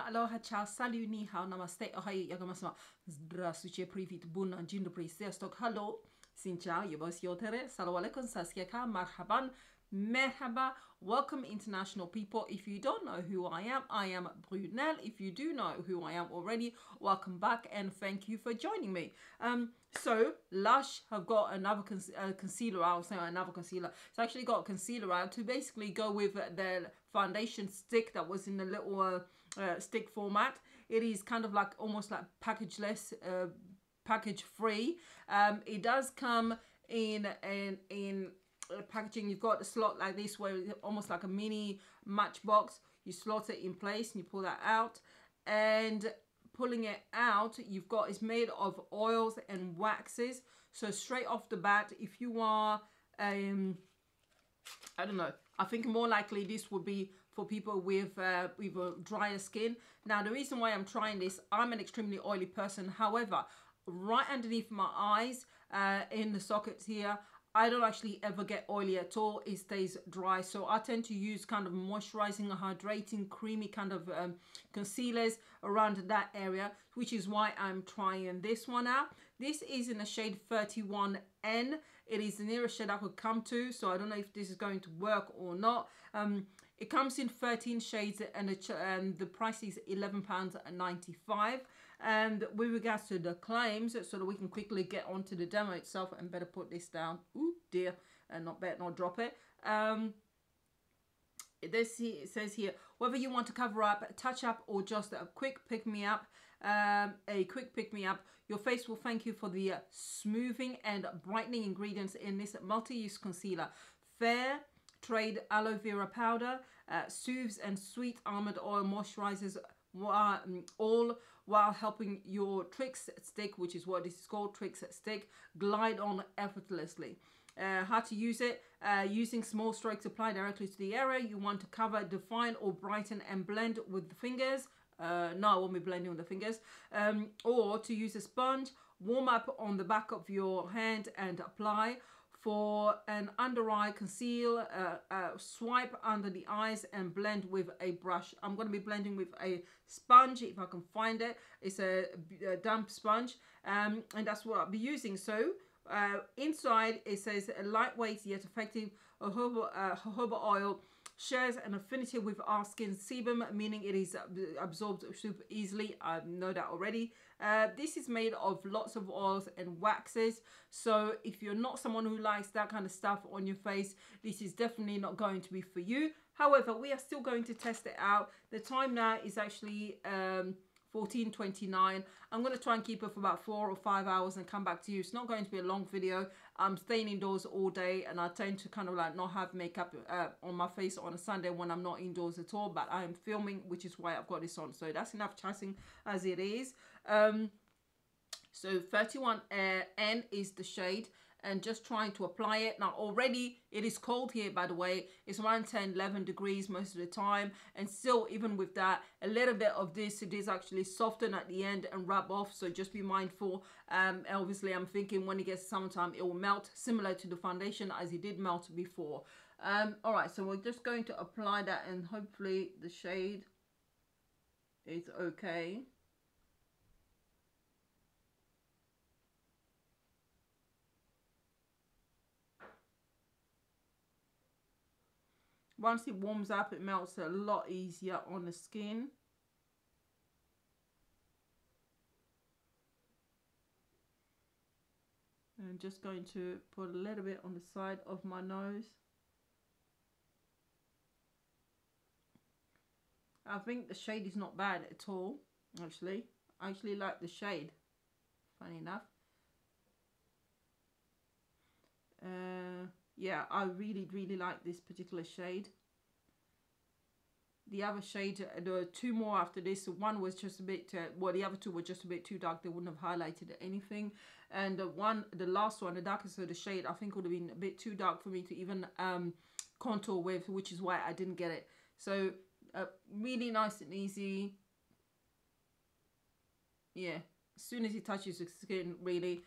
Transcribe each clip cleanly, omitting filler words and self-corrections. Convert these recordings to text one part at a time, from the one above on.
aloha, ciao, salut, ni hao, namaste, ohai, yagamasma, здравствуйте, привет, bunna, dzień dobry, sziastok, hello, xin chào, yabos yotere, salam alaikum, saskiaka, marhaban, merhaba, welcome international people. If you don't know who I am Brunel. If you do know who I am already, welcome back and thank you for joining me. So Lush have got another concealer out. So another concealer. It's actually got a concealer out to basically go with their foundation stick that was in the little stick format. It is kind of like almost like packageless, package free. It does come in packaging. You've got a slot like this where it's almost like a mini matchbox. You slot it in place and you pull that out, and pulling it out, you've got, it's made of oils and waxes. So straight off the bat, if you are I don't know, I think more likely this would be for people with a drier skin. Now the reason why I'm trying this, I'm an extremely oily person. However, right underneath my eyes, in the sockets here, I don't actually ever get oily at all. It stays dry. So I tend to use kind of moisturizing, hydrating, creamy kind of concealers around that area, which is why I'm trying this one out. This is in the shade 31N. It is the nearest shade I could come to, so I don't know if this is going to work or not. It comes in 13 shades and the price is £11.95. And with regards to the claims, so that we can quickly get onto the demo itself, and better put this down. Ooh dear, and not drop it. It says here, whether you want to cover up, touch up, or just a quick pick me up, your face will thank you for the smoothing and brightening ingredients in this multi-use concealer. Fair trade aloe vera powder, soothes and sweet almond oil moisturizes, all while helping your Trix Stick, which is what this is called, Trix Stick, glide on effortlessly. How to use it: using small strokes applied directly to the area you want to cover, define or brighten, and blend with the fingers. No, I won't be blending with the fingers. Or to use a sponge, warm up on the back of your hand and apply. For an under eye conceal, swipe under the eyes and blend with a brush. I'm going to be blending with a sponge if I can find it. It's a damp sponge, and that's what I'll be using. So inside it says a lightweight yet effective jojoba oil shares an affinity with our skin sebum, meaning it is absorbed super easily. I know that already. This is made of lots of oils and waxes, so if you're not someone who likes that kind of stuff on your face, this is definitely not going to be for you. However, we are still going to test it out. The time now is actually 14:29. I'm going to try and keep it for about 4 or 5 hours and come back to you. It's not going to be a long video. I'm staying indoors all day, and I tend to kind of like not have makeup on my face on a Sunday when I'm not indoors at all, but I am filming, which is why I've got this on. So that's enough chatting as it is. So 31N is the shade, and just trying to apply it. Now already it is cold here, by the way. It's around 10-11 degrees most of the time, and still even with that, a little bit of this, it is actually soften at the end and rub off, so just be mindful. Obviously I'm thinking when it gets summertime it will melt, similar to the foundation as it did melt before. All right, so we're just going to apply that, and hopefully the shade is okay. Once it warms up, it melts a lot easier on the skin. And I'm just going to put a little bit on the side of my nose. I think the shade is not bad at all, actually. I actually like the shade, funny enough. Yeah, I really like this particular shade. The other shade, there were 2 more after this. One was just a bit, well, the other 2 were just a bit too dark. They wouldn't have highlighted anything. And the last one, the darkest of the shade, I think would have been a bit too dark for me to even contour with, which is why I didn't get it. So really nice and easy. Yeah, as soon as it touches the skin, really,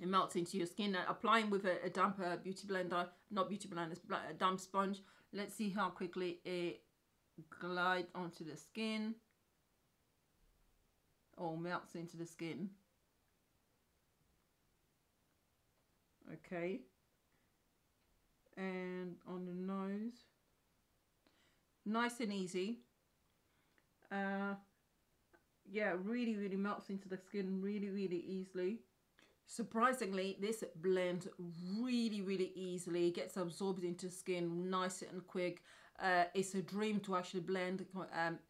it melts into your skin. Applying with a damp beauty blender, not beauty blender, a damp sponge. Let's see how quickly it glide onto the skin, or melts into the skin. Okay, and on the nose, nice and easy. Yeah, really melts into the skin really easily. Surprisingly, this blends really easily. It gets absorbed into skin nice and quick. It's a dream to actually blend.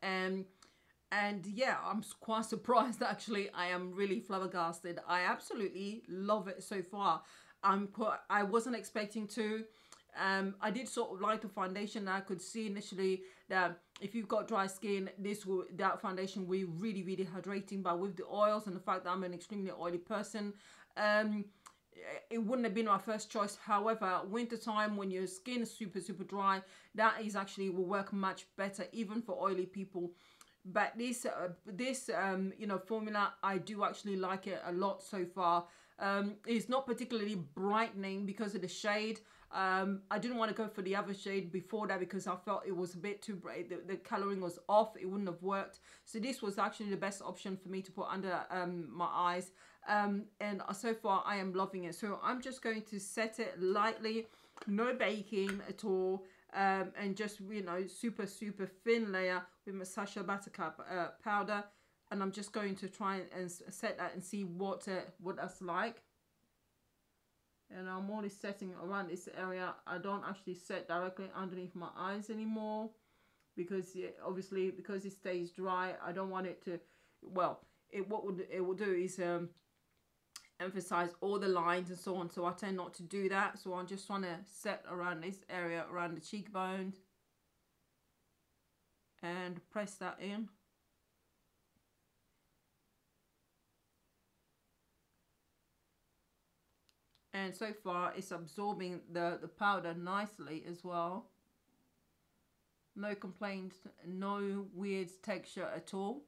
And yeah, I'm quite surprised actually. I am really flabbergasted. I absolutely love it so far. I wasn't expecting to. I did sort of like the foundation. I could see initially that if you've got dry skin, that foundation will be really hydrating. But with the oils and the fact that I'm an extremely oily person, it wouldn't have been my first choice. However, winter time when your skin is super dry, that is actually will work much better even for oily people. But this you know, formula, I do actually like it a lot so far. It's not particularly brightening because of the shade. I didn't want to go for the other shade before that because I felt it was a bit too bright. The coloring was off. It wouldn't have worked. So this was actually the best option for me to put under my eyes. And so far I am loving it. So I'm just going to set it lightly, no baking at all. And just, you know, super thin layer with my Sacha Buttercup powder, and I'm just going to try and set that and see what that's like. And I'm only setting around this area. I don't actually set directly underneath my eyes anymore because obviously because it stays dry, I don't want it to, well, what it will do is emphasize all the lines and so on, so I tend not to do that. So I'm just trying to set around this area, around the cheekbones, and press that in. And so far it's absorbing the powder nicely as well. No complaints, no weird texture at all.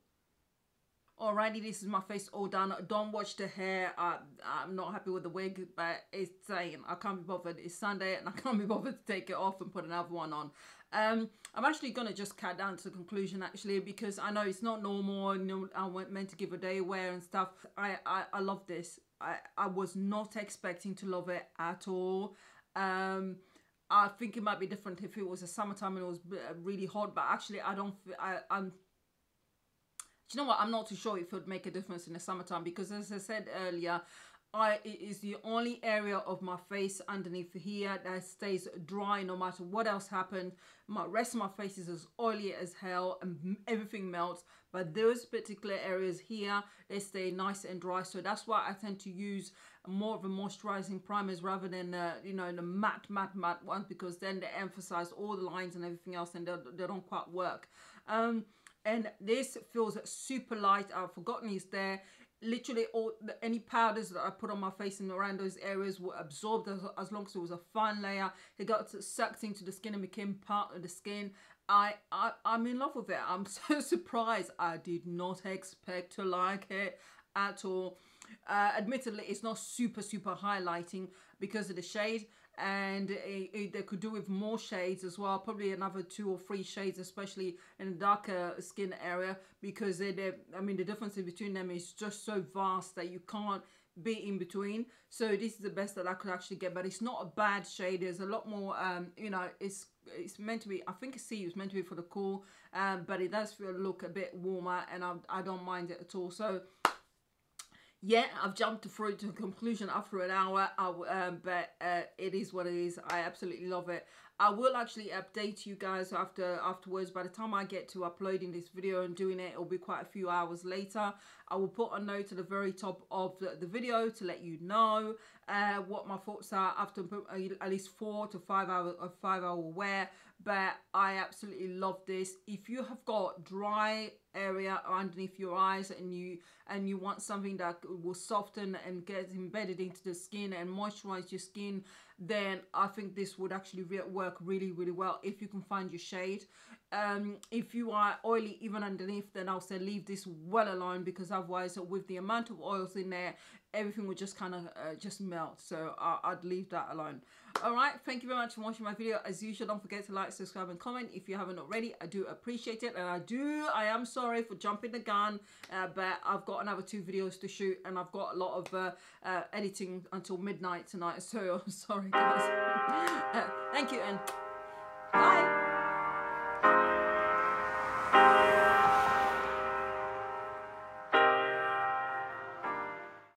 Alrighty, this is my face all done. Don't watch the hair. I'm not happy with the wig, but it's saying I can't be bothered. It's Sunday and I can't be bothered to take it off and put another one on. I'm actually going to just cut down to the conclusion actually, because I know it's not normal. You know, I went meant to give a day wear and stuff. I love this. I was not expecting to love it at all. I think it might be different if it was a summertime and it was really hot, but actually I don't. Do you know what? I'm not too sure if it would make a difference in the summertime because, as I said earlier, it is the only area of my face underneath here that stays dry no matter what else happened. My rest of my face is as oily as hell and everything melts. But those particular areas here, they stay nice and dry. So that's why I tend to use more of a moisturizing primers rather than you know, the matte ones, because then they emphasize all the lines and everything else and they don't quite work. And this feels super light. I've forgotten it's there. Literally any powders that I put on my face and around those areas were absorbed as long as it was a fine layer. It got sucked into the skin and became part of the skin. I'm in love with it. I'm so surprised. I did not expect to like it at all. Admittedly, it's not super highlighting because of the shade, and they could do with more shades as well, probably another 2 or 3 shades, especially in the darker skin area, because I mean the difference between them is just so vast that you can't be in between. So this is the best that I could actually get, but it's not a bad shade. There's a lot more you know, it's meant to be, I think it's meant to be for the cool, but it does feel look a bit warmer, and I don't mind it at all. So yeah, I've jumped through to the conclusion after an hour, but it is what it is. I absolutely love it. I will actually update you guys afterwards. By the time I get to uploading this video and doing it, it'll be quite a few hours later. I will put a note at the very top of the video to let you know what my thoughts are after at least 4 to 5 hours of 5-hour wear. But I absolutely love this. If you have got dry area underneath your eyes and you want something that will soften and get embedded into the skin and moisturize your skin then I think this would actually work really, really well if you can find your shade. If you are oily even underneath, then I'll say leave this well alone, because otherwise with the amount of oils in there, everything would just kind of just melt. So I'd leave that alone. All right, thank you very much for watching my video. As usual, don't forget to like, subscribe and comment if you haven't already. I do appreciate it, and I am sorry for jumping the gun, but I've got another 2 videos to shoot, and I've got a lot of editing until midnight tonight, so I'm sorry guys. Thank you, and